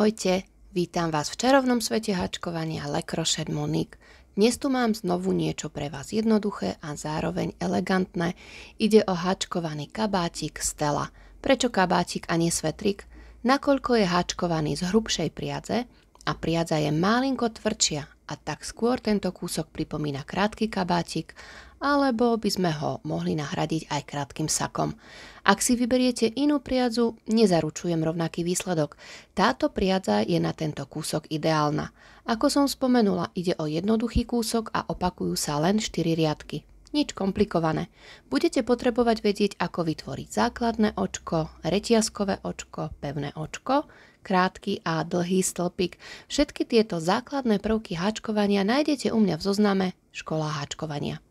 Ahojte, vítam vás v čarovnom svete hačkovania Le Crochet Monique. Dnes tu mám znovu niečo pre vás jednoduché a zároveň elegantné. Ide o hačkovaný kabátik Stella. Prečo kabátik a nie svetrik? Nakoľko je hačkovaný z hrubšej priadze a priadza je malinko tvrdšia a tak skôr tento kúsok pripomína krátky kabátik, alebo by sme ho mohli nahradiť aj krátkym sakom. Ak si vyberiete inú priadzu, nezaručujem rovnaký výsledok. Táto priadza je na tento kúsok ideálna. Ako som spomenula, ide o jednoduchý kúsok a opakujú sa len 4 riadky. Nič komplikované. Budete potrebovať vedieť, ako vytvoriť základné očko, reťazkové očko, pevné očko, krátky a dlhý stĺpik. Všetky tieto základné prvky háčkovania nájdete u mňa v zozname Škola háčkovania.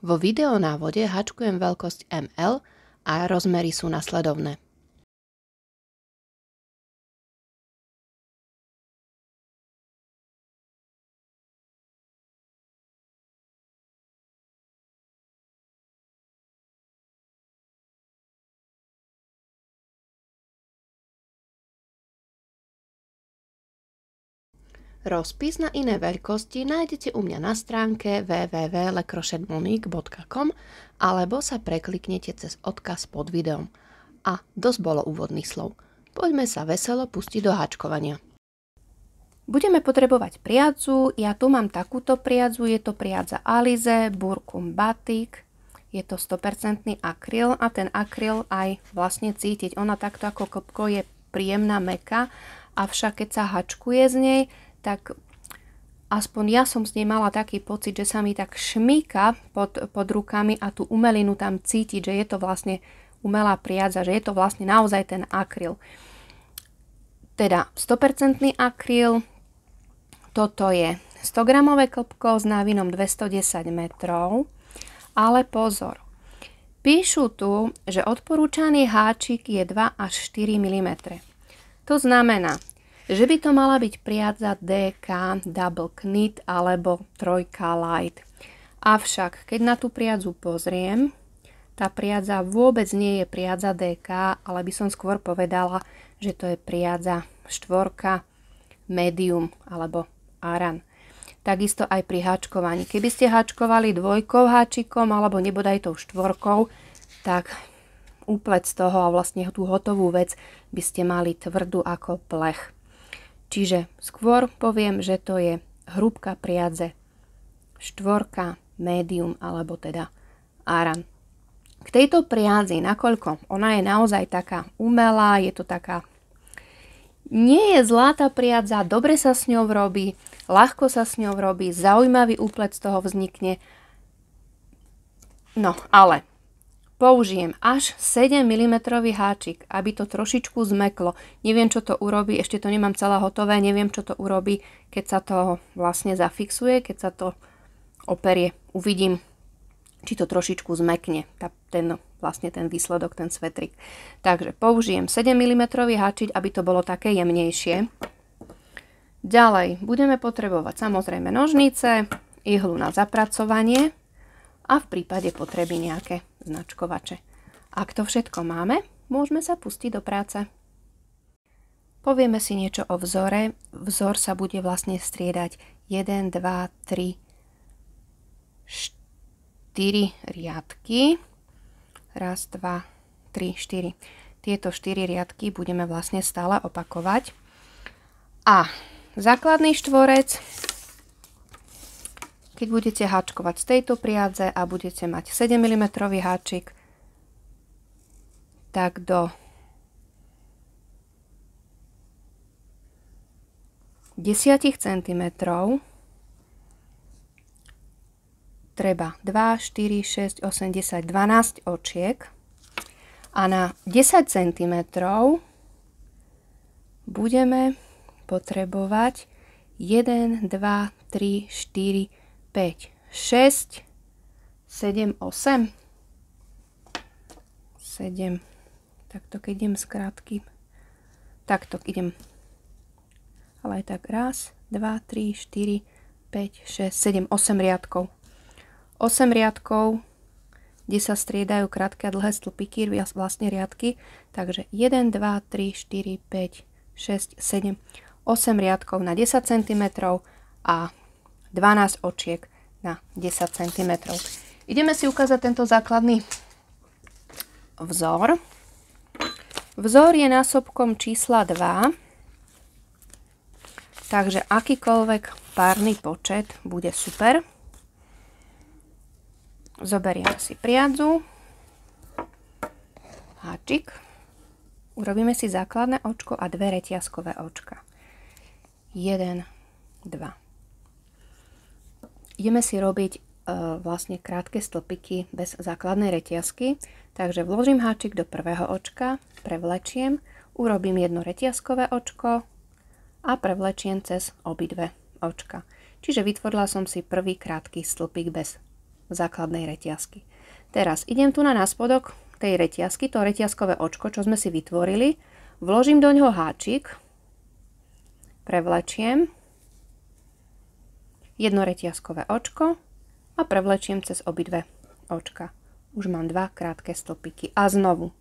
Vo videonávode hačkujem veľkosť ML a rozmery sú nasledovné. Rozpis na iné veľkosti nájdete u mňa na stránke www.lecrochetmonique.com alebo sa prekliknete cez odkaz pod videom. A dosť bolo úvodných slov. Poďme sa veselo pustiť do hačkovania. Budeme potrebovať priadzu. Ja tu mám takúto priadzu. Je to priadza Alize Burkum Batik. Je to 100% akryl a ten akryl aj vlastne cítiť. Ona takto ako klpko je príjemná, mäkká, avšak keď sa hačkuje z nej, tak aspoň ja som z nej mala taký pocit, že sa mi tak šmýka pod rukami a tú umelinu tam cítiť, že je to vlastne umelá priadza, že je to vlastne naozaj ten akryl. Teda 100% akryl, toto je 100 gramové klpko s návinom 210 metrov, ale pozor, píšu tu, že odporúčaný háčik je 2 až 4 mm. To znamená, že by to mala byť priadza DK Double Knit alebo 3 Light. Avšak, keď na tú priadzu pozriem, tá priadza vôbec nie je priadza DK, ale by som skôr povedala, že to je priadza 4 Medium alebo Aran. Takisto aj pri háčkovaní. Keby ste háčkovali 2 háčikom alebo nebodaj tou 4, tak úplec z toho a vlastne tú hotovú vec by ste mali tvrdú ako plech. Čiže skôr poviem, že to je hrúbka priadze 4 Medium alebo teda Aran. K tejto priadzi, nakoľko ona je naozaj taká umelá, je to taká, nie je zlá tá priadza, dobre sa s ňou robí, ľahko sa s ňou robí, zaujímavý úplec z toho vznikne. No, ale použijem až 7 mm háčik, aby to trošičku zmeklo. Neviem, čo to urobí, ešte to nemám celé hotové, neviem, čo to urobí, keď sa to vlastne zafixuje, keď sa to operie. Uvidím, či to trošičku zmekne, vlastne ten výsledok, ten svetrik. Takže použijem 7 mm háčik, aby to bolo také jemnejšie. Ďalej budeme potrebovať samozrejme nožnice, ihlu na zapracovanie a v prípade potreby nejaké značkovače. Ak to všetko máme, môžeme sa pustiť do práce. Povieme si niečo o vzore. Vzor sa bude vlastne striedať 1, 2, 3, 4 riadky. 1, 2, 3, 4. Tieto 4 riadky budeme vlastne stále opakovať. A základný štvorec, keď budete háčkovať z tejto priadze a budete mať 7 mm háčik, tak do 10 cm treba 2, 4, 6, 8, 10, 12 očiek a na 10 cm budeme potrebovať 1, 2, 3, 4, 5, 6, 7, 8, 7, takto keď idem skrátky, takto idem, ale aj tak 1, 2, 3, 4, 5, 6, 7, 8 riadkov. 8 riadkov, kde sa striedajú krátke a dlhé stĺpiky, vlastne riadky, takže 1, 2, 3, 4, 5, 6, 7, 8 riadkov na 10 cm a 12 očiek na 10 cm. Ideme si ukázať tento základný vzor. Vzor je násobkom čísla 2, takže akýkoľvek párny počet bude super. Zoberieme si priadzu, háčik, urobíme si základné očko a 2 reťazkové očka. 1, 2. Ideme si robiť vlastne krátke stĺpiky bez základnej reťazky, takže vložím háčik do prvého očka, prevlečiem, urobím jedno reťazkové očko a prevlečiem cez obidve očka. Čiže vytvorila som si prvý krátky stĺpik bez základnej reťazky. Teraz idem tu na spodok tej reťazky, to reťazkové očko, čo sme si vytvorili, vložím do ňoho háčik, prevlečiem jedno reťazkové očko a prevlečiem cez obidve očka. Už mám 2 krátke stĺpiky. A znovu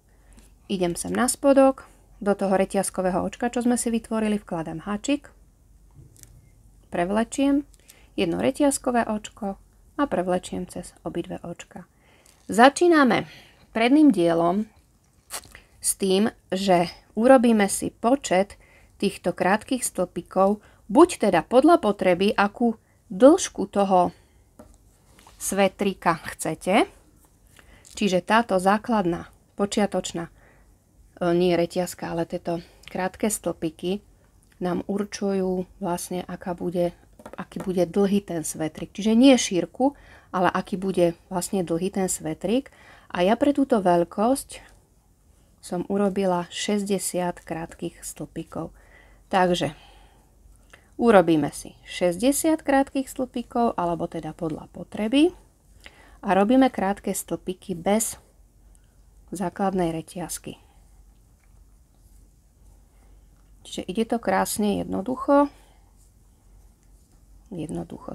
idem sem na spodok, do toho reťazkového očka, čo sme si vytvorili, vkladám háčik, prevlečiem jedno reťazkové očko a prevlečiem cez obidve očka. Začíname predným dielom s tým, že urobíme si počet týchto krátkych stĺpikov, buď teda podľa potreby, akú dĺžku toho svetrika chcete. Čiže táto základná, počiatočná, nie reťazka, ale tieto krátke stĺpiky nám určujú vlastne, aký bude dlhý ten svetrik. Čiže nie šírku, ale aký bude vlastne dlhý ten svetrik. A ja pre túto veľkosť som urobila 60 krátkych stĺpikov. Takže urobíme si 60 krátkych stĺpikov, alebo teda podľa potreby. A robíme krátke stĺpiky bez základnej reťazky. Čiže ide to krásne jednoducho.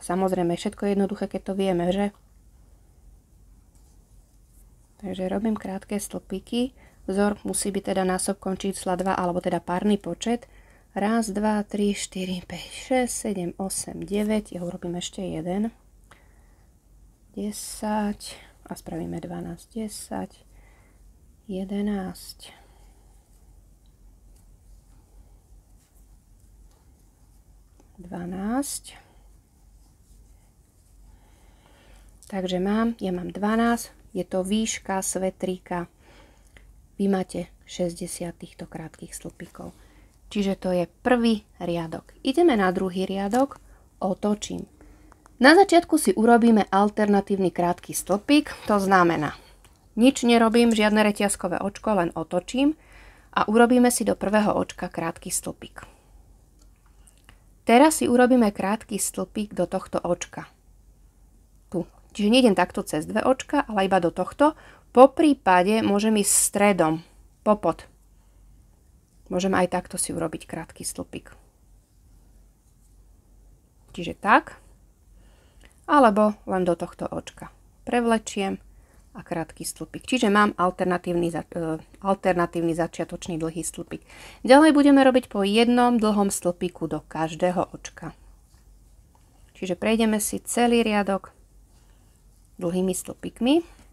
Samozrejme, všetko je jednoduché, keď to vieme, že? Takže robím krátke stĺpiky. Vzor musí byť teda násobkom čísla 2, alebo teda párny počet. 1, 2, 3, 4, 5, 6, 7, 8, 9. Ja urobím ešte 1. 10. A spravíme 12, 10, 11. 12. Takže ja mám 12, je to výška svetríka. Vy máte 60 týchto krátkych stĺpikov. Čiže to je prvý riadok. Ideme na druhý riadok, otočím. Na začiatku si urobíme alternatívny krátky stĺpik, to znamená, nič nerobím, žiadne reťazkové očko, len otočím a urobíme si do prvého očka krátky stĺpik. Teraz si urobíme krátky stĺpik do tohto očka. Tu. Čiže nejdem takto cez 2 očka, ale iba do tohto. Po prípade môžem ísť stredom, popod. Môžem aj takto si urobiť krátky stĺpik. Čiže tak. Alebo len do tohto očka. Prevlečiem a krátky stĺpik. Čiže mám alternatívny začiatočný dlhý stĺpik. Ďalej budeme robiť po jednom dlhom stĺpiku do každého očka. Čiže prejdeme si celý riadok dlhými stĺpikmi.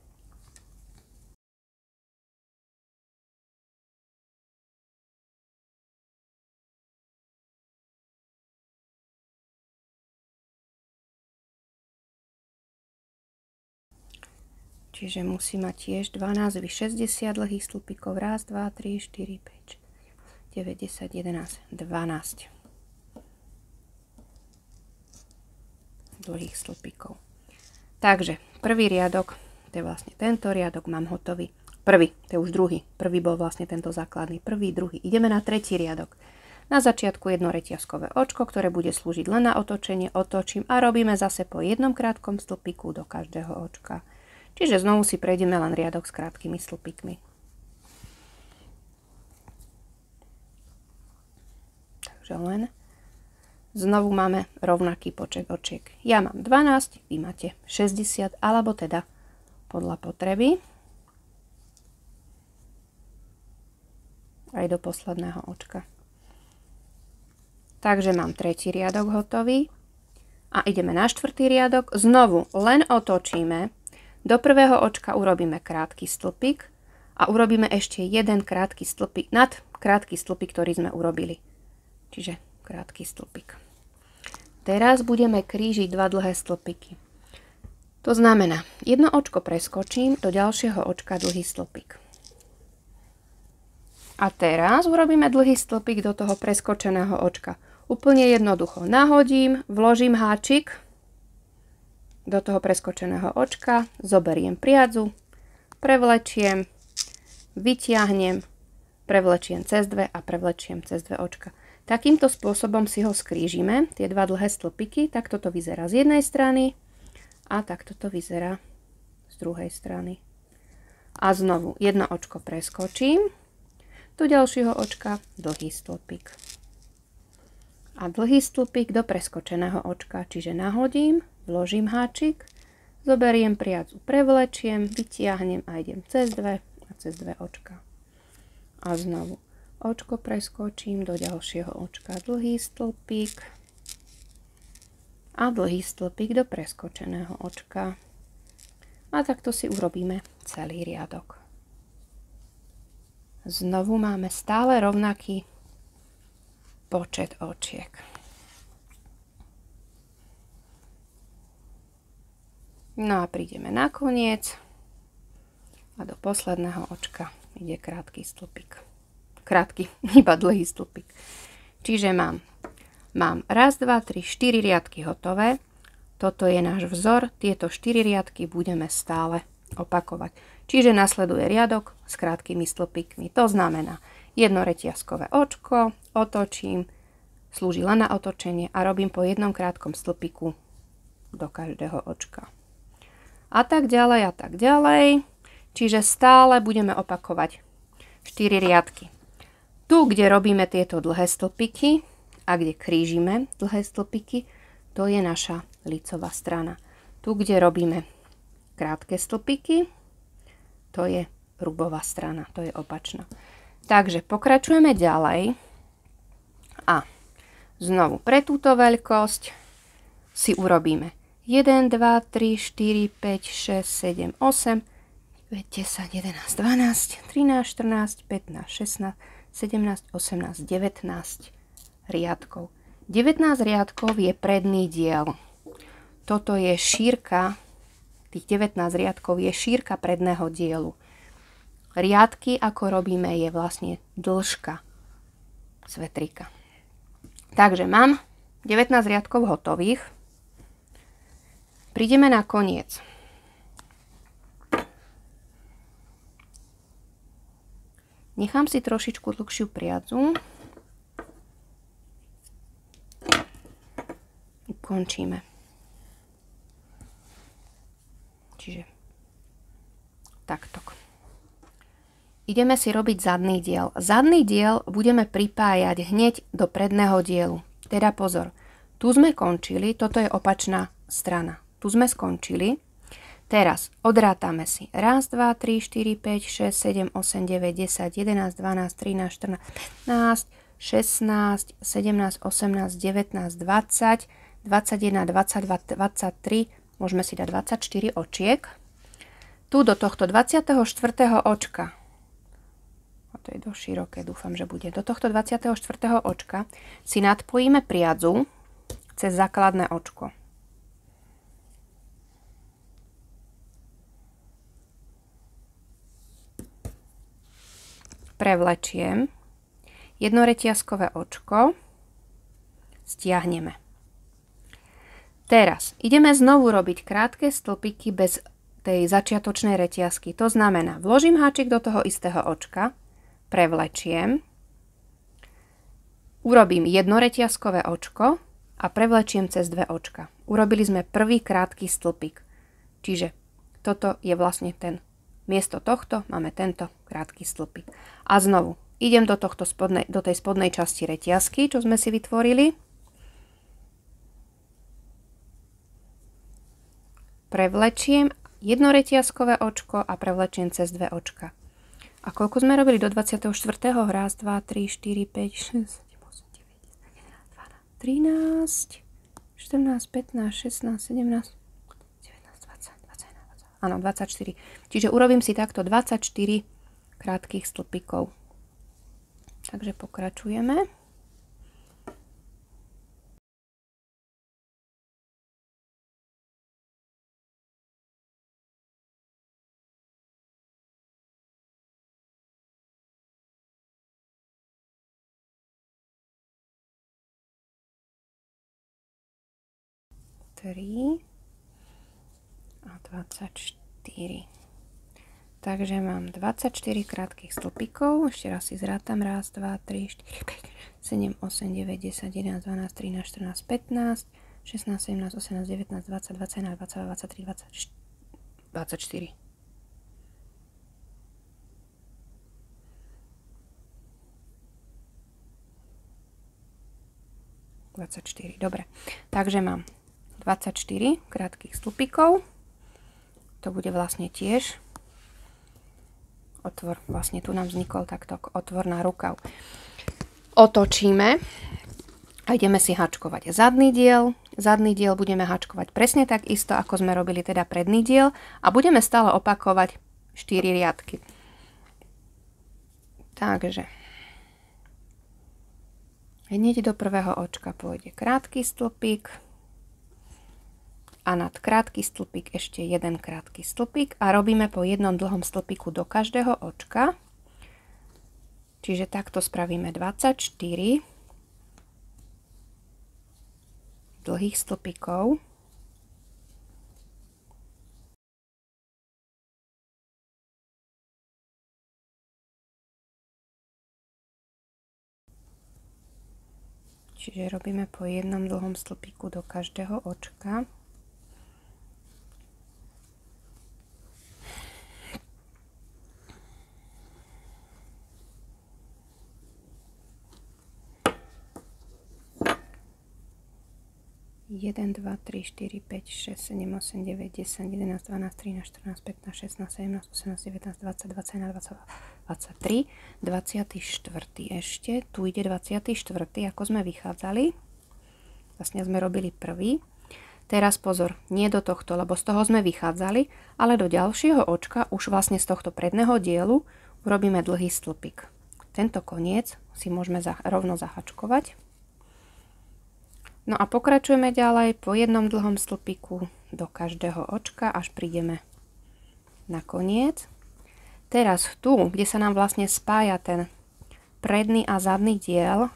Čiže musí mať tiež 12, 60 dlhých stĺpikov. 1, 2, 3, 4, 5, 9, 10, 11, 12 dlhých stĺpikov. Takže prvý riadok, to je vlastne tento riadok, mám hotový. Prvý, to je už druhý. Prvý bol vlastne tento základný. Prvý, druhý. Ideme na tretí riadok. Na začiatku jedno reťazkové očko, ktoré bude slúžiť len na otočenie. Otočím a robíme zase po jednom krátkom stĺpiku do každého očka. Čiže znovu si prejdeme len riadok s krátkými stĺpikmi. Takže len. Znovu máme rovnaký počet očiek. Ja mám 12, vy máte 60, alebo teda podľa potreby. Aj do posledného očka. Takže mám tretí riadok hotový. A ideme na štvrtý riadok. Znovu len otočíme. Do prvého očka urobíme krátky stĺpik a urobíme ešte jeden krátky stĺpik nad krátky stĺpik, ktorý sme urobili. Čiže krátky stĺpik. Teraz budeme krížiť dva dlhé stĺpiky. To znamená, jedno očko preskočím, do ďalšieho očka dlhý stĺpik. A teraz urobíme dlhý stĺpik do toho preskočeného očka. Úplne jednoducho nahodím, vložím háčik do toho preskočeného očka, zoberiem priadzu, prevlečiem, vytiahnem, prevlečiem cez dve a prevlečiem cez dve očka. Takýmto spôsobom si ho skrížime, tie dva dlhé stĺpiky, takto to vyzerá z jednej strany a takto to vyzerá z druhej strany. A znovu jedno očko preskočím, do ďalšieho očka dlhý stĺpik. A dlhý stĺpik do preskočeného očka, čiže nahodím, vložím háčik, zoberiem priadzu, prevlečiem, vytiahnem a idem cez dve a cez dve očka. A znovu očko preskočím, do ďalšieho očka dlhý stĺpik a dlhý stĺpik do preskočeného očka. A takto si urobíme celý riadok. Znovu máme stále rovnaký počet očiek. No a prídeme na koniec a do posledného očka ide krátky stĺpik. Krátky, iba dlhý stĺpik. Čiže mám 1, 2, 3, 4 riadky hotové. Toto je náš vzor. Tieto 4 riadky budeme stále opakovať. Čiže nasleduje riadok s krátkými stĺpikmi. To znamená jedno reťazkové očko, otočím, slúži len na otočenie a robím po jednom krátkom stĺpiku do každého očka. A tak ďalej a tak ďalej. Čiže stále budeme opakovať 4 riadky. Tu, kde robíme tieto dlhé stĺpiky a kde krížime dlhé stĺpiky, to je naša lícová strana. Tu, kde robíme krátke stĺpiky, to je rubová strana, to je opačná. Takže pokračujeme ďalej a znovu pre túto veľkosť si urobíme 1, 2, 3, 4, 5, 6, 7, 8, 9, 10, 11, 12, 13, 14, 15, 16, 17, 18, 19 riadkov. 19 riadkov je predný diel. Toto je šírka, tých 19 riadkov je šírka predného dielu. Riadky, ako robíme, je vlastne dĺžka svetrika. Takže mám 19 riadkov hotových. Prídeme na koniec. Nechám si trošičku dlhšiu priadzu. Končíme. Čiže takto. Ideme si robiť zadný diel. Zadný diel budeme pripájať hneď do predného dielu. Teda pozor, tu sme končili, toto je opačná strana. Tu sme skončili. Teraz odrátame si 1, 2, 3, 4, 5, 6, 7, 8, 9, 10, 11, 12, 13, 14, 15, 16, 17, 18, 19, 20, 21, 22, 23, môžeme si dať 24 očiek. Tu do tohto 24. očka, a to je dosť široké, dúfam, že bude, do tohto 24. očka si nadpojíme priadzu cez základné očko. Prevlečiem, jedno reťazkové očko, stiahneme. Teraz ideme znovu robiť krátke stĺpiky bez tej začiatočnej reťazky. To znamená, vložím háčik do toho istého očka, prevlečiem, urobím jedno reťazkové očko a prevlečiem cez dve očka. Urobili sme prvý krátky stĺpik. Čiže toto je vlastne ten. Miesto tohto máme tento krátky stĺpik. A znovu idem do tej spodnej časti reťazky, čo sme si vytvorili. Prevlečiem jedno reťazkové očko a prevlečiem cez dve očka. A koľko sme robili do 24. Raz, 2, 3, 4, 5, 6, 7, 8, 9, 10, 11, 13, 14, 15, 16, 17, 19, 20, 21, 22. Áno, 24. Čiže urobím si takto 24 krátkych stĺpikov. Takže pokračujeme. A 24. Takže mám 24 krátkych stĺpikov. Ešte raz si zrátam. 1, 2, 3, 4, 5, 7, 8, 9, 10, 11, 12, 13, 14, 15, 16, 17, 18, 19, 20, 21, 22, 23, 24. Dobre, takže mám 24 krátkych stĺpikov. To bude vlastne tiež otvor. Vlastne tu nám vznikol takto otvor na rukav. Otočíme a ideme si hačkovať zadný diel. Zadný diel budeme hačkovať presne tak isto, ako sme robili teda predný diel a budeme stále opakovať 4 riadky. Takže hneď do prvého očka pôjde krátky stĺpik a nad krátky stĺpik ešte jeden krátky stĺpik a robíme po jednom dlhom stĺpiku do každého očka. Čiže takto spravíme 24 dlhých stĺpikov. Čiže robíme po jednom dlhom stĺpiku do každého očka. Jeden, 2, 3, 4, 5, 6, 7, 8, 9, 10, 11, 12, 13, 14, 15, 16, 17, 18, 19, 20, 21, 22, 23, 24. Ešte, tu ide 24, ako sme vychádzali. Vlastne sme robili prvý. Teraz pozor, nie do tohto, lebo z toho sme vychádzali, ale do ďalšieho očka, už vlastne z tohto predného dielu, urobíme dlhý stĺpik. Tento koniec si môžeme rovno zahačkovať. No a pokračujeme ďalej po jednom dlhom stĺpiku do každého očka, až prídeme na koniec. Teraz tu, kde sa nám vlastne spája ten predný a zadný diel,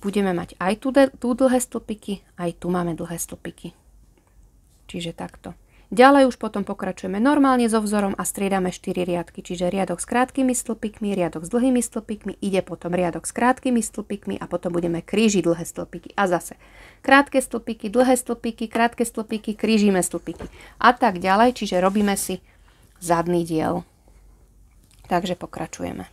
budeme mať aj tu dlhé stĺpiky, aj tu máme dlhé stĺpiky. Čiže takto. Ďalej už potom pokračujeme normálne so vzorom a striedame 4 riadky, čiže riadok s krátkými stĺpikmi, riadok s dlhými stĺpikmi, ide potom riadok s krátkými stĺpikmi a potom budeme krížiť dlhé stĺpiky. A zase krátke stĺpiky, dlhé stĺpiky, krátke stĺpiky, krížime stĺpiky a tak ďalej, čiže robíme si zadný diel. Takže pokračujeme.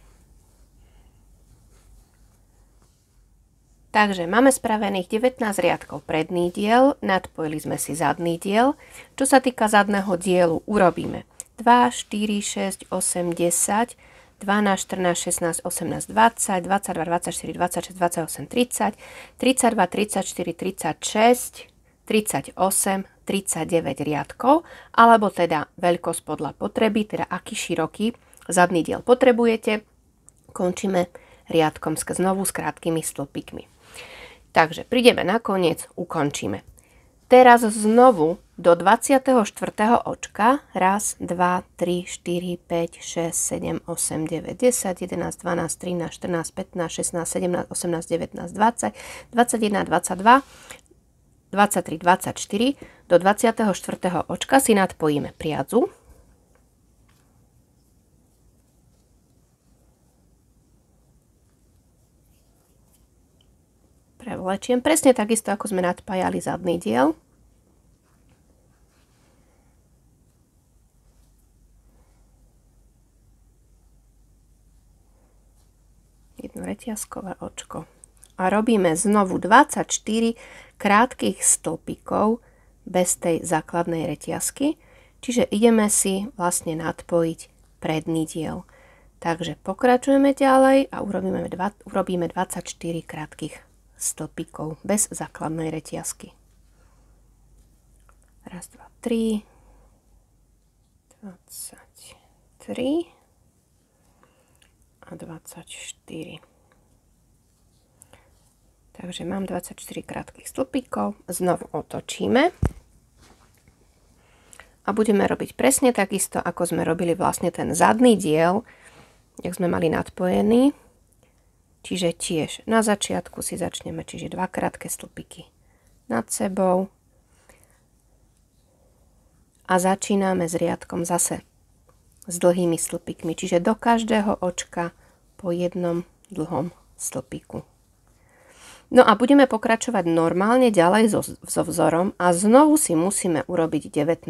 Takže máme spravených 19 riadkov predný diel, nadpojili sme si zadný diel. Čo sa týka zadného dielu, urobíme 2, 4, 6, 8, 10, 12, 14, 16, 18, 20, 22, 24, 26, 28, 30, 32, 34, 36, 38, 39 riadkov, alebo teda veľkosť podľa potreby, teda aký široký zadný diel potrebujete. Končíme riadkom znovu s krátkými stĺpikmi. Takže prídeme na koniec, ukončíme. Teraz znovu do 24. očka. 1, 2, 3, 4, 5, 6, 7, 8, 9, 10, 11, 12, 13, 14, 15, 16, 17, 18, 19, 20, 21, 22, 23, 24. Do 24. očka si nadpojíme priadzu. Prevlečiem presne takisto, ako sme nadpájali zadný diel. Jedno reťazkové očko. A robíme znovu 24 krátkych stĺpikov bez tej základnej reťazky. Čiže ideme si vlastne nadpojiť predný diel. Takže pokračujeme ďalej a urobíme 24 krátkych stĺpikov bez základnej reťazky. Raz, 2, 3, 23 a 24. Takže mám 24 krátkych stĺpikov, znovu otočíme a budeme robiť presne takisto, ako sme robili vlastne ten zadný diel, jak sme mali nadpojený. Čiže tiež na začiatku si začneme, čiže 2 krátke stĺpiky nad sebou a začíname s riadkom zase s dlhými stĺpikmi, čiže do každého očka po jednom dlhom stĺpiku. No a budeme pokračovať normálne ďalej so vzorom a znovu si musíme urobiť 19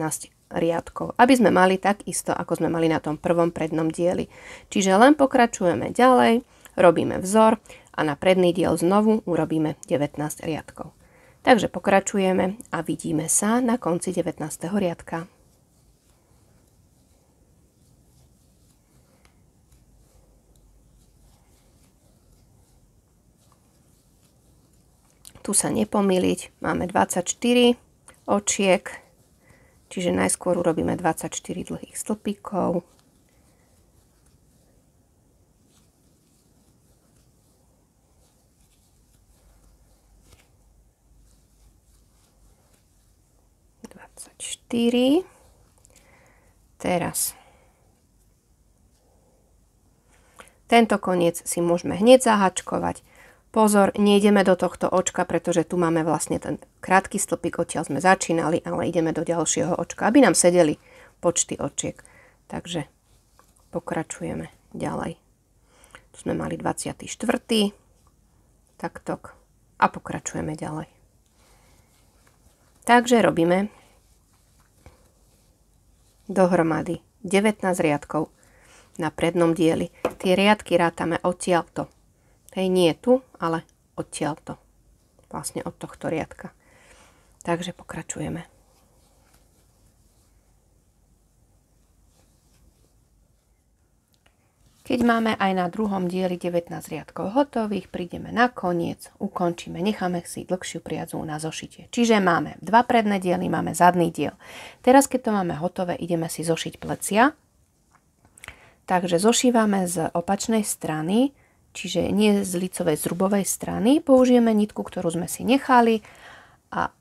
riadkov, aby sme mali takisto, ako sme mali na tom prvom prednom dieli. Čiže len pokračujeme ďalej, robíme vzor a na predný diel znovu urobíme 19 riadkov. Takže pokračujeme a vidíme sa na konci 19. riadka. Tu sa nepomýliť, máme 24 očiek, čiže najskôr urobíme 24 dlhých stĺpikov. Teraz tento koniec si môžeme hneď zahačkovať. Pozor, nejdeme do tohto očka, pretože tu máme vlastne ten krátky stĺpik, odtiaľ sme začínali, ale ideme do ďalšieho očka, aby nám sedeli počty očiek. Takže pokračujeme ďalej. Tu sme mali 24. taktok a pokračujeme ďalej. Takže robíme dohromady 19 riadkov na prednom dieli. Tie riadky rátame odtiaľto. Hej, nie tu, ale odtiaľto. Vlastne od tohto riadka. Takže pokračujeme. Keď máme aj na druhom dieli 19 riadkov hotových, prídeme na koniec, ukončíme, necháme si dlhšiu priadzu na zošitie. Čiže máme 2 predné diely, máme zadný diel. Teraz, keď to máme hotové, ideme si zošiť plecia. Takže zošívame z opačnej strany, čiže nie z lícovej zrubovej strany. Použijeme nitku, ktorú sme si nechali a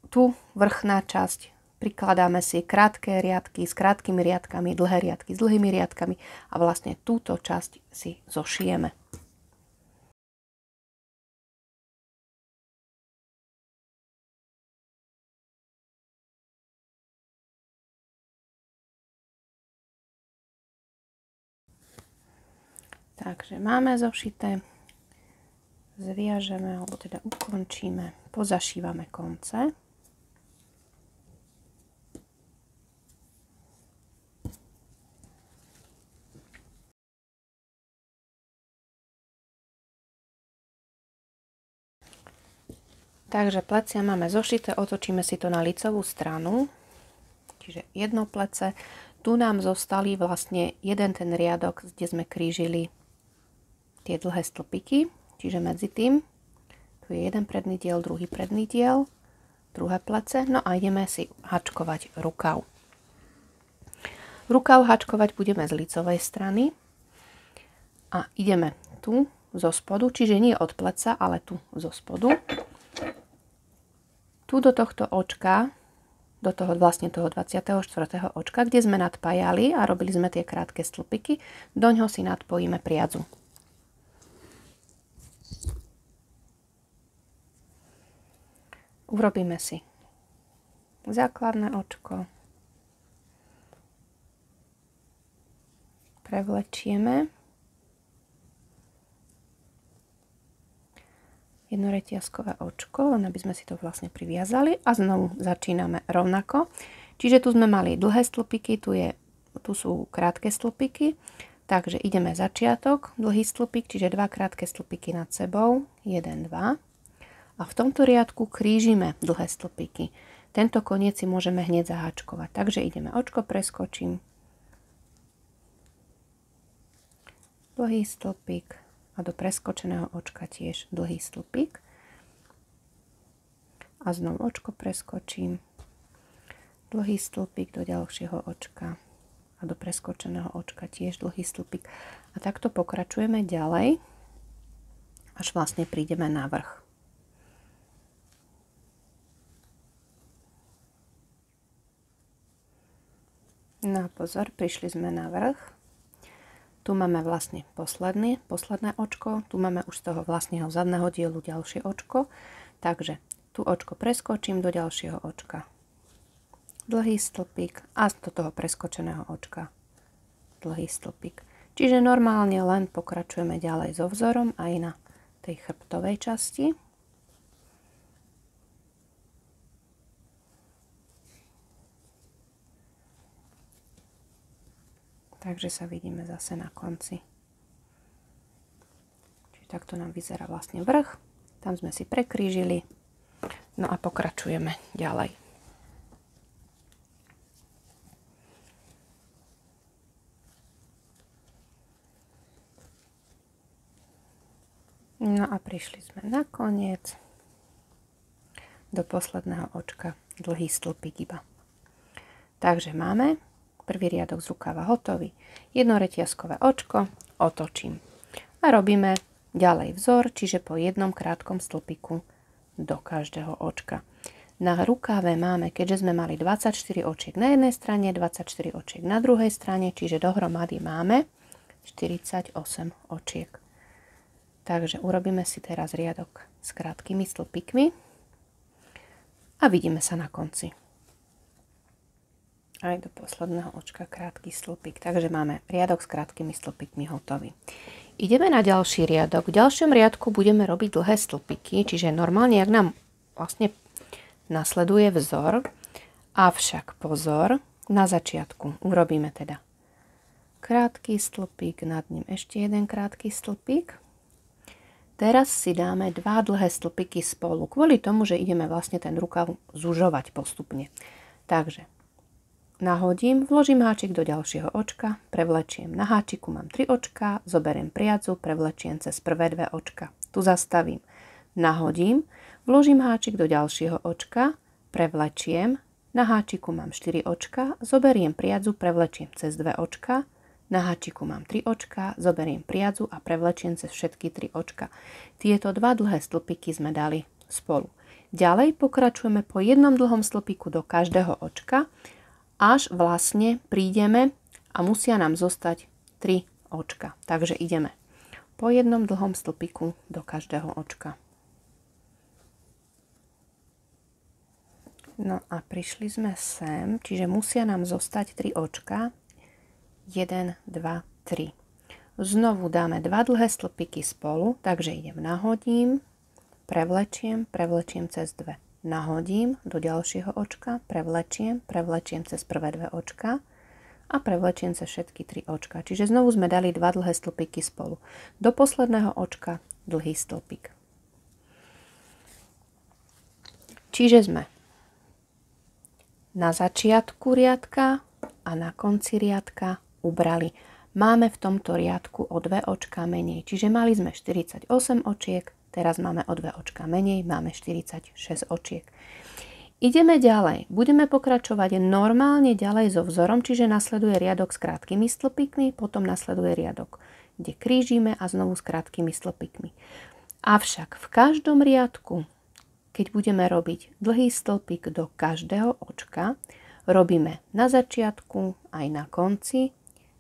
tu vrchná časť prikladáme si krátke riadky s krátkými riadkami, dlhé riadky s dlhými riadkami a vlastne túto časť si zošijeme. Takže máme zošité, zviažeme, alebo teda ukončíme, pozašívame konce. Takže plecia máme zošité, otočíme si to na lícovú stranu, čiže jedno plece. Tu nám zostali vlastne jeden ten riadok, kde sme krížili tie dlhé stĺpiky, čiže medzi tým tu je jeden predný diel, druhý predný diel, druhé plece, no a ideme si hačkovať rukav. Rukav hačkovať budeme z lícovej strany a ideme tu zo spodu, čiže nie od pleca, ale tu zo spodu. Tu do tohto očka, do toho vlastne toho 24. očka, kde sme nadpájali a robili sme tie krátke stĺpiky, doňho si nadpojíme priadzu. Urobíme si základné očko, prevlečieme jednoreťazkové očko, len aby sme si to vlastne priviazali a znovu začíname rovnako. Čiže tu sme mali dlhé stĺpiky, tu sú krátke stĺpiky, takže ideme začiatok, dlhý stĺpik, čiže 2 krátke stĺpiky nad sebou, 1, 2 a v tomto riadku krížime dlhé stĺpiky. Tento koniec si môžeme hneď zaháčkovať, takže ideme očko, preskočím, dlhý stĺpik a do preskočeného očka tiež dlhý stĺpik. A znovu očko preskočím, dlhý stĺpik do ďalšieho očka a do preskočeného očka tiež dlhý stĺpik. A takto pokračujeme ďalej, až vlastne prídeme na vrch. No a pozor, prišli sme na vrch. Tu máme vlastne posledné očko. Tu máme už z toho vlastného zadného dielu ďalšie očko. Takže tu očko preskočím do ďalšieho očka. Dlhý stĺpik a do toho preskočeného očka dlhý stĺpik. Čiže normálne len pokračujeme ďalej so vzorom aj na tej chrbtovej časti. Takže sa vidíme zase na konci. Čiže takto nám vyzerá vlastne vrch. Tam sme si prekrížili. No a pokračujeme ďalej. No a prišli sme na koniec do posledného očka dlhý stĺpik iba. Takže máme prvý riadok z rukava hotový. Jedno reťazkové očko otočím. A robíme ďalej vzor, čiže po jednom krátkom stĺpiku do každého očka. Na rukave máme, keďže sme mali 24 očiek na jednej strane, 24 očiek na druhej strane, čiže dohromady máme 48 očiek. Takže urobíme si teraz riadok s krátkými stĺpikmi a vidíme sa na konci. Aj do posledného očka krátky stĺpik. Takže máme riadok s krátkými stĺpikmi hotový. Ideme na ďalší riadok. V ďalšom riadku budeme robiť dlhé stĺpiky, čiže normálne, jak nám vlastne nasleduje vzor. Avšak pozor, na začiatku urobíme teda krátky stĺpik, nad ním ešte jeden krátky stĺpik. Teraz si dáme dva dlhé stĺpiky spolu, kvôli tomu, že ideme vlastne ten rukav zužovať postupne. Takže nahodím, vložím háčik do ďalšieho očka, prevlečiem. Na háčiku mám 3 očka, zoberiem priadzu, prevlečiem cez prvé 2 očka. Tu zastavím. Nahodím, vložím háčik do ďalšieho očka, prevlečiem. Na háčiku mám 4 očka, zoberiem priadzu, prevlečiem cez 2 očka. Na háčiku mám 3 očka, zoberiem priadzu a prevlečiem cez všetky 3 očka. Tieto dva dlhé stĺpiky sme dali spolu. Ďalej pokračujeme po jednom dlhom stĺpiku do každého očka, až vlastne prídeme a musia nám zostať 3 očka. Takže ideme po jednom dlhom stĺpiku do každého očka. No a prišli sme sem, čiže musia nám zostať 3 očka. 1, 2, 3. Znovu dáme 2 dlhé stĺpiky spolu, takže idem, nahodím, prevlečiem cez 2. Nahodím do ďalšieho očka, prevlečiem cez prvé 2 očka a prevlečiem cez všetky 3 očka. Čiže znovu sme dali 2 dlhé stĺpiky spolu. Do posledného očka dlhý stĺpik. Čiže sme na začiatku riadka a na konci riadka ubrali. Máme v tomto riadku o 2 očka menej, čiže mali sme 48 očiek, teraz máme o 2 očka menej, máme 46 očiek. Ideme ďalej. Budeme pokračovať normálne ďalej so vzorom, čiže nasleduje riadok s krátkými stĺpikmi, potom nasleduje riadok, kde krížime a znovu s krátkými stĺpikmi. Avšak v každom riadku, keď budeme robiť dlhý stĺpik do každého očka, robíme na začiatku aj na konci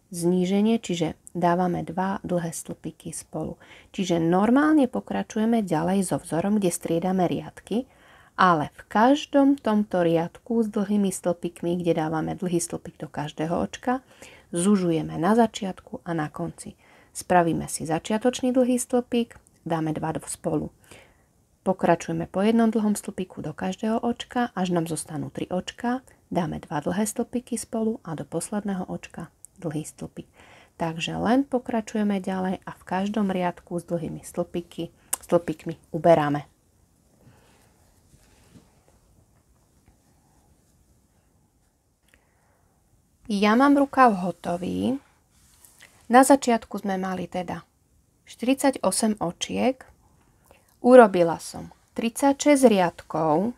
zníženie, čiže dávame 2 dlhé stĺpiky spolu. Čiže normálne pokračujeme ďalej so vzorom, kde striedame riadky, ale v každom tomto riadku s dlhými stĺpikmi, kde dávame dlhý stĺpik do každého očka, zužujeme na začiatku a na konci. Spravíme si začiatočný dlhý stĺpik, dáme 2 spolu. Pokračujeme po jednom dlhom stĺpiku do každého očka, až nám zostanú 3 očka, dáme 2 dlhé stĺpiky spolu a do posledného očka dlhý stĺpik. Takže len pokračujeme ďalej a v každom riadku s dlhými stĺpikmi uberáme. Ja mám rukav hotový. Na začiatku sme mali teda 48 očiek, urobila som 36 riadkov,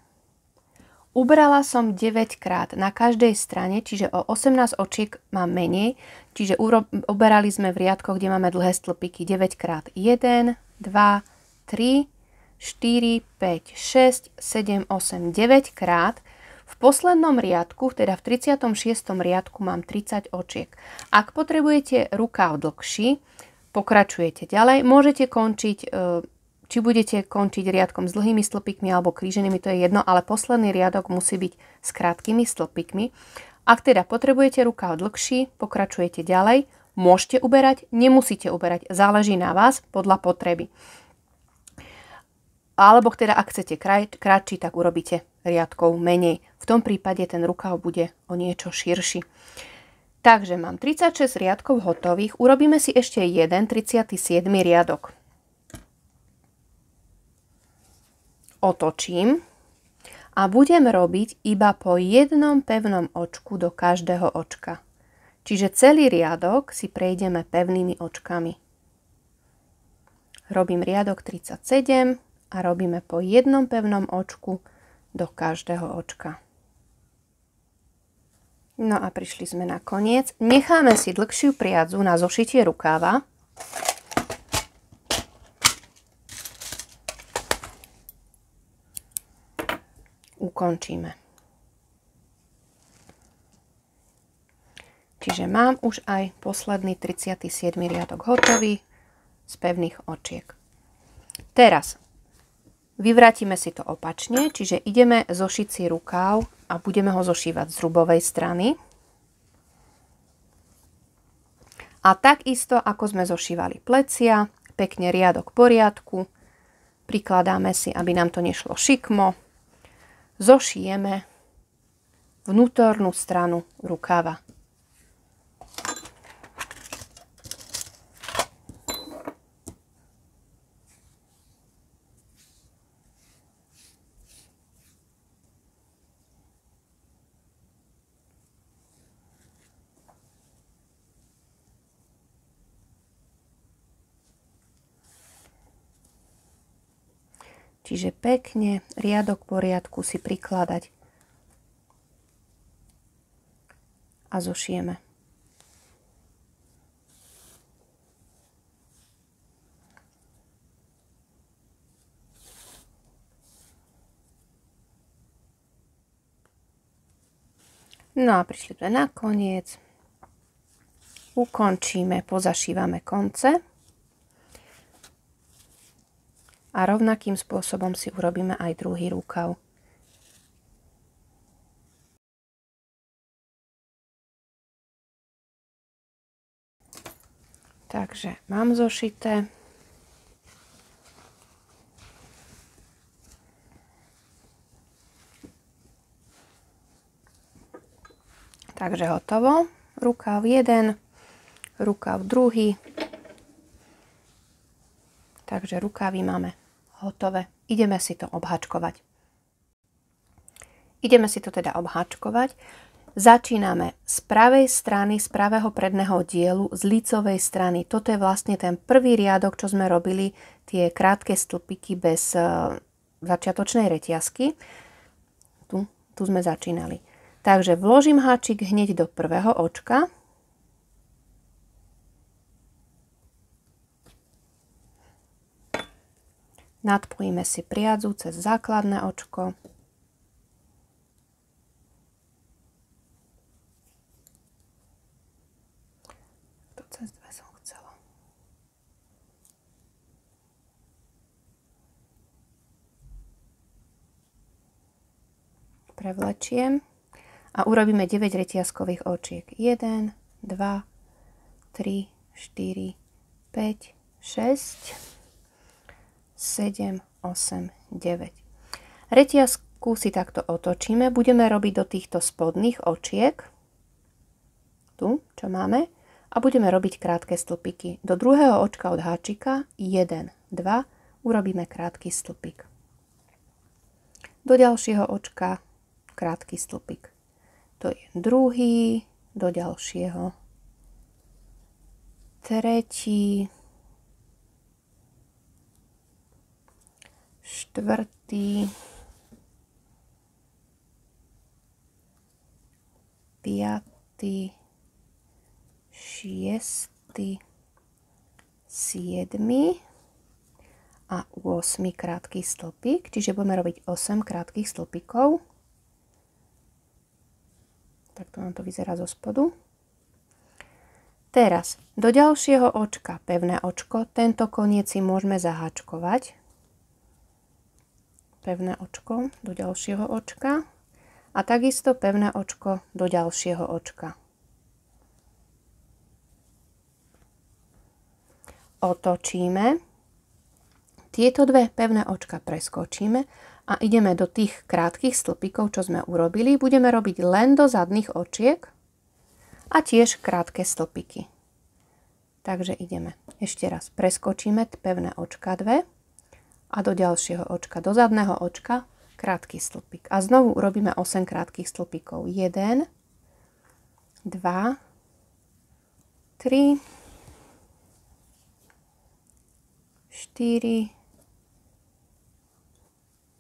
ubrala som 9 krát na každej strane, čiže o 18 očiek mám menej, čiže uberali sme v riadkoch, kde máme dlhé stĺpiky 9 krát. 1, 2, 3, 4, 5, 6, 7, 8, 9 krát. V poslednom riadku, teda v 36. riadku mám 30 očiek. Ak potrebujete rukáv dlhší, pokračujete ďalej. Môžete končiť, či budete končiť riadkom s dlhými stĺpikmi alebo kríženými, to je jedno, ale posledný riadok musí byť s krátkými stĺpikmi. Ak teda potrebujete rukáv dlhší, pokračujete ďalej. Môžete uberať, nemusíte uberať, záleží na vás podľa potreby. Alebo teda, ak chcete kratší, tak urobíte riadkov menej. V tom prípade ten rukáv bude o niečo širší. Takže mám 36 riadkov hotových. Urobíme si ešte jeden 37. riadok. Otočím a budem robiť iba po jednom pevnom očku do každého očka. Čiže celý riadok si prejdeme pevnými očkami. Robím riadok 37 a robíme po jednom pevnom očku do každého očka. No a prišli sme na koniec. Necháme si dlhšiu priadzu na zošitie rukáva. Ukončíme. Čiže mám už aj posledný 37. riadok hotový z pevných očiek. Teraz vyvrátime si to opačne, čiže ideme zošiť si rukáv a budeme ho zošívať z rubovej strany. A takisto, ako sme zošívali plecia, pekne riadok po riadku, prikladáme si, aby nám to nešlo šikmo, zošijeme vnútornú stranu rukáva. Čiže pekne, riadok po riadku si prikladať a zošijeme. No a prišli sme na koniec. Ukončíme, pozašívame konce. A rovnakým spôsobom si urobíme aj druhý rukav. Takže mám zošité. Takže hotovo. Rukav jeden, rukav druhý. Takže rukávy máme hotové. Ideme si to obháčkovať. Ideme si to teda obháčkovať. Začíname z pravej strany, z pravého predného dielu, z lícovej strany. Toto je vlastne ten prvý riadok, čo sme robili, tie krátke stĺpiky bez začiatočnej reťazky. Tu sme začínali. Takže vložím háčik hneď do prvého očka. Nadpojíme si priadzu cez základné očko. To cez dve som chcela. Prevlečiem a urobíme 9 reťazkových očiek. 1, 2, 3, 4, 5, 6... 7, 8, 9. Reťazku si takto otočíme. Budeme robiť do týchto spodných očiek. Tu, čo máme. A budeme robiť krátke stĺpiky. Do druhého očka od háčika 1, 2 urobíme krátky stĺpik. Do ďalšieho očka krátky stĺpik. To je druhý, do ďalšieho tretí, štvrtý, piatý, šiestý, siedmy a 8 krátky stĺpik. Čiže budeme robiť 8 krátkych stĺpikov. Takto nám to vyzerá zo spodu. Teraz do ďalšieho očka pevné očko. Tento koniec si môžeme zaháčkovať. Pevné očko do ďalšieho očka. A takisto pevné očko do ďalšieho očka. Otočíme. Tieto dve pevné očka preskočíme a ideme do tých krátkych stĺpikov, čo sme urobili. Budeme robiť len do zadných očiek a tiež krátke stĺpiky. Takže ideme. Ešte raz preskočíme pevné očka dve a do ďalšieho očka, do zadného očka krátky stĺpik. A znovu urobíme 8 krátkych stĺpikov. 1, 2, 3, 4,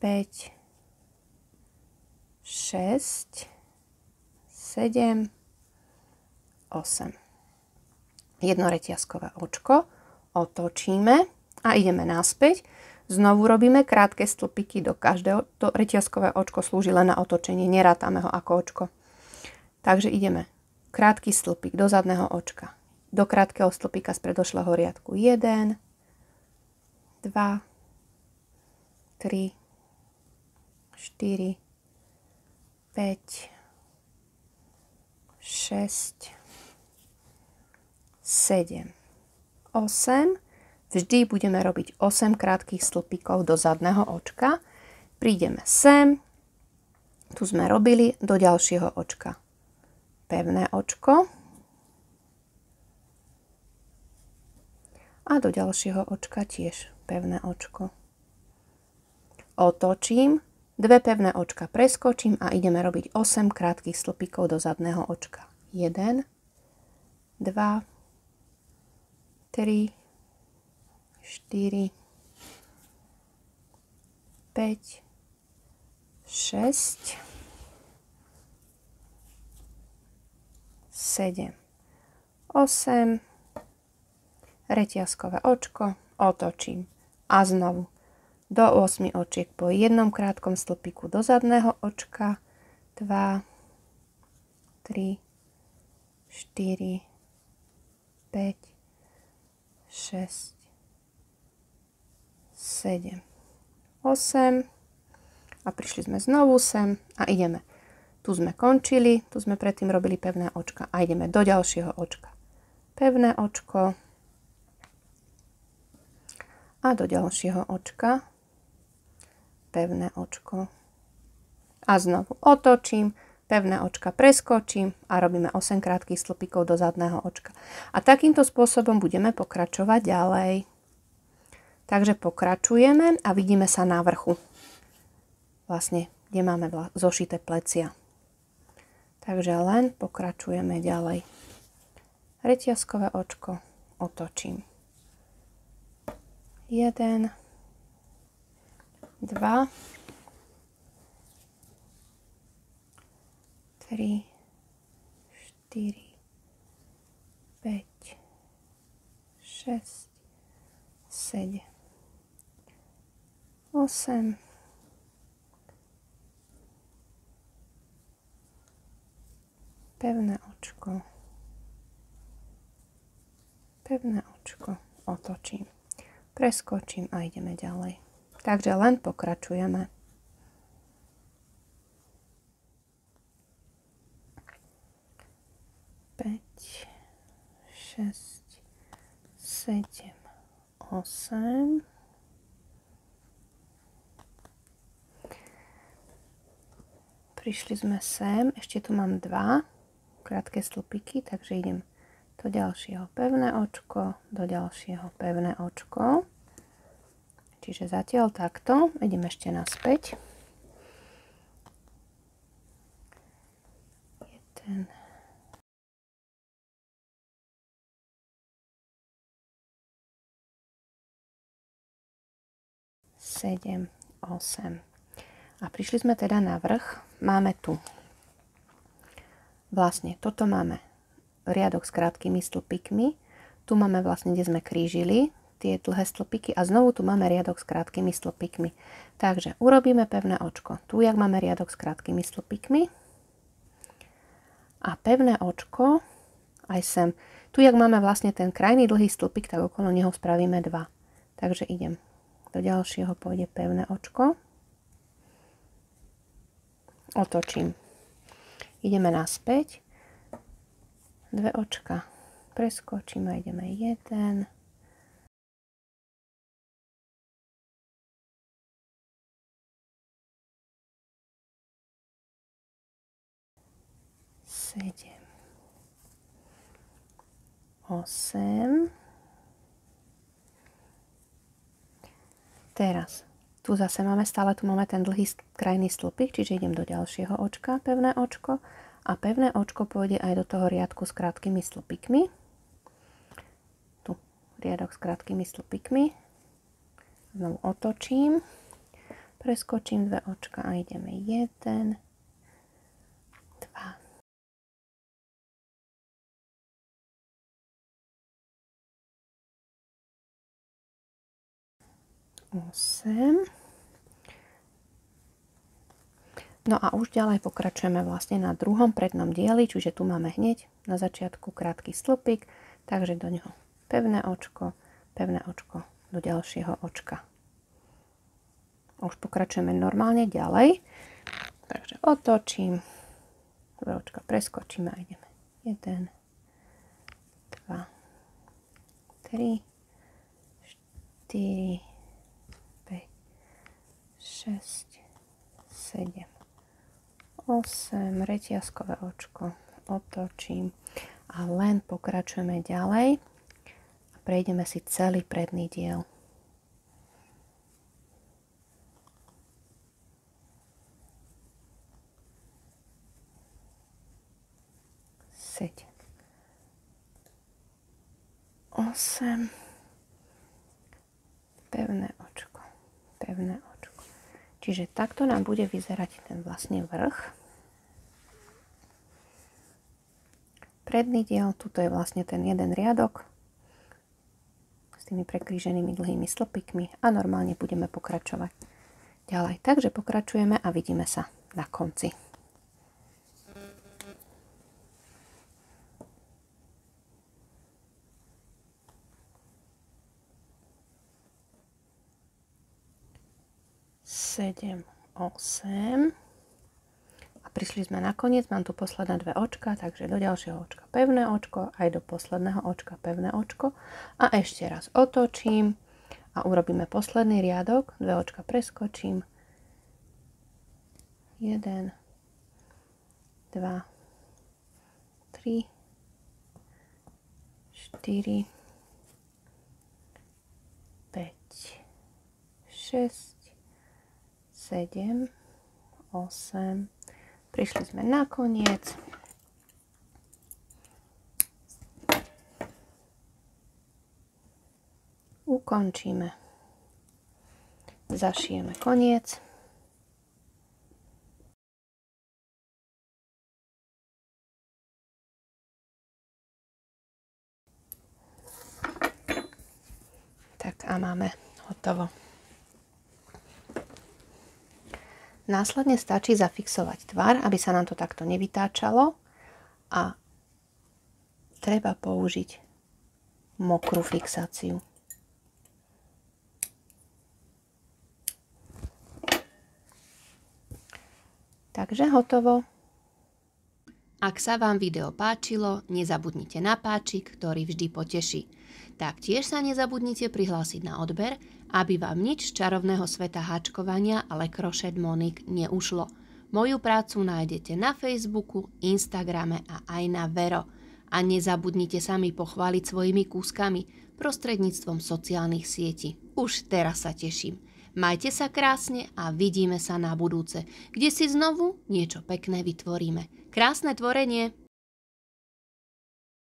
5, 6, 7, 8. Jedno reťazkové očko otočíme a ideme naspäť. Znovu robíme krátke stĺpiky do každého. To reťazkové očko slúži len na otočenie, nerátame ho ako očko. Takže ideme krátky stĺpik do zadného očka, do krátkeho stĺpika z predošlého riadku. 1, 2, 3, 4, 5, 6, 7, 8. Vždy budeme robiť 8 krátkych stĺpikov do zadného očka. Prídeme sem. Tu sme robili do ďalšieho očka. Pevné očko. A do ďalšieho očka tiež pevné očko. Otočím. Dve pevné očka preskočím a ideme robiť 8 krátkych stĺpikov do zadného očka. 1, 2, 3, 4, 5, 6, 7, 8, reťazkové očko, otočím a znovu do 8 očiek po jednom krátkom stĺpiku do zadného očka. 2, 3, 4, 5, 6, 7, 8 a prišli sme znovu sem a ideme. Tu sme končili, tu sme predtým robili pevné očka a ideme do ďalšieho očka. Pevné očko a do ďalšieho očka. Pevné očko a znovu otočím, pevné očka preskočím a robíme 8 krátkych stĺpikov do zadného očka. A takýmto spôsobom budeme pokračovať ďalej. Takže pokračujeme a vidíme sa na vrchu. Vlastne, kde máme zošité plecia. Takže len pokračujeme ďalej. Reťazkové očko otočím. 1, 2, 3, 4, 5, 6, 7, 8, pevné očko, otočím, preskočím a ideme ďalej. Takže len pokračujeme. Päť, 6, 7, 8. Prišli sme sem, ešte tu mám 2 krátke stĺpiky, takže idem do ďalšieho pevné očko, do ďalšieho pevné očko. Čiže zatiaľ takto, idem ešte naspäť. 1, 7, A prišli sme teda na vrch. Máme tu vlastne, toto máme riadok s krátkými stĺpikmi. Tu máme vlastne, kde sme krížili tie dlhé stĺpiky a znovu tu máme riadok s krátkými stĺpikmi. Takže urobíme pevné očko. Tu, jak máme riadok s krátkými stĺpikmi a pevné očko aj sem. Tu, jak máme vlastne ten krajný dlhý stĺpik, tak okolo neho spravíme 2. Takže idem do ďalšieho, pôjde pevné očko. Otočím. Ideme naspäť. 2 očka. Preskočím a ideme 1. 7, 8. Teraz tu zase máme stále, tu máme ten dlhý krajný stĺpik, čiže idem do ďalšieho očka, pevné očko. A pevné očko pôjde aj do toho riadku s krátkými stĺpikmi. Tu riadok s krátkými stĺpikmi. Znovu otočím. Preskočím 2 očka a ideme 1, 2. 8. No a už ďalej pokračujeme vlastne na druhom prednom dieli, čiže tu máme hneď na začiatku krátky stĺpik, takže do neho pevné očko do ďalšieho očka. Už pokračujeme normálne ďalej, takže otočím, 2 očka preskočíme a ideme 1, 2, 3, 4, 6, 7, 8, reťazkové očko, otočím a len pokračujeme ďalej a prejdeme si celý predný diel. Sedem, 8, pevné očko. Čiže takto nám bude vyzerať ten vlastne vrch. Predný diel, tuto je vlastne ten jeden riadok s tými prekríženými dlhými stĺpikmi a normálne budeme pokračovať ďalej. Takže pokračujeme a vidíme sa na konci. Sedem, 8 a prišli sme na koniec, mám tu posledné 2 očka, takže do ďalšieho očka pevné očko, aj do posledného očka pevné očko a ešte raz otočím a urobíme posledný riadok, 2 očka preskočím, 1, 2, 3, 4, 5, 6, 7, 8. Prišli sme na koniec. Ukončíme. Zašijeme koniec. Tak a máme hotovo. Následne stačí zafixovať tvar, aby sa nám to takto nevytáčalo a treba použiť mokrú fixáciu. Takže hotovo. Ak sa vám video páčilo, nezabudnite na páčik, ktorý vždy poteší. Taktiež sa nezabudnite prihlásiť na odber, aby vám nič z čarovného sveta háčkovania a Le Crochet Monique neušlo. Moju prácu nájdete na Facebooku, Instagrame a aj na Vero. A nezabudnite sa mi pochváliť svojimi kúskami prostredníctvom sociálnych sietí. Už teraz sa teším. Majte sa krásne a vidíme sa na budúce, kde si znovu niečo pekné vytvoríme. Krásne tvorenie!